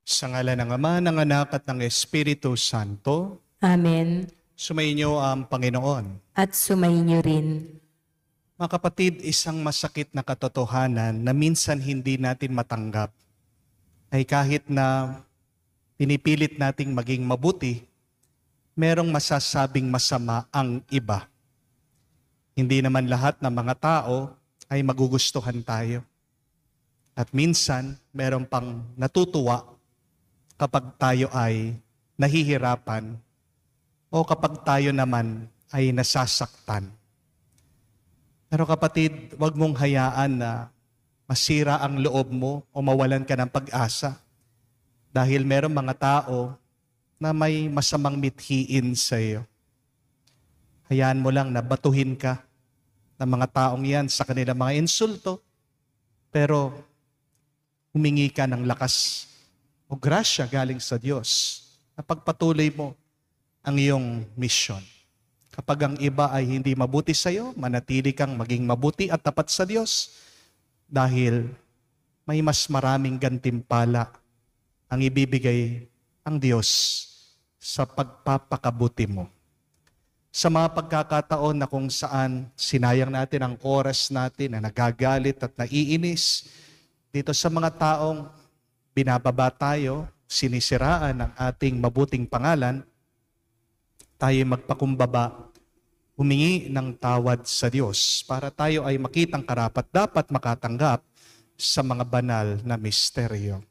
Sa ngalan ng Ama, ng Anak at ng Espiritu Santo, Amen. sumainyo ang Panginoon. At sumainyo rin. Mga kapatid, isang masakit na katotohanan na minsan hindi natin matanggap ay kahit na pinipilit nating maging mabuti, merong masasabing masama ang iba. Hindi naman lahat ng mga tao ay magugustuhan tayo. At minsan, meron pang natutuwa kapag tayo ay nahihirapan o kapag tayo naman ay nasasaktan. Pero kapatid, huwag mong hayaan na masira ang loob mo o mawalan ka ng pag-asa dahil merong mga tao na may masamang mithiin sa iyo. Hayaan mo lang na batuhin ka ng mga taong yan sa kanilang mga insulto, pero humingi ka ng lakas o grasya galing sa Diyos na pagpatuloy mo ang iyong misyon. Kapag ang iba ay hindi mabuti sa iyo, manatili kang maging mabuti at tapat sa Diyos dahil may mas maraming gantimpala ang ibibigay ang Diyos sa pagpapakabuti mo. Sa mga pagkakataon na kung saan sinayang natin ang oras natin na nagagalit at naiinis dito sa mga taong binababa tayo, sinisiraan ang ating mabuting pangalan, tayo magpakumbaba, humingi ng tawad sa Diyos para tayo ay makitang karapat-dapat makatanggap sa mga banal na misteryo.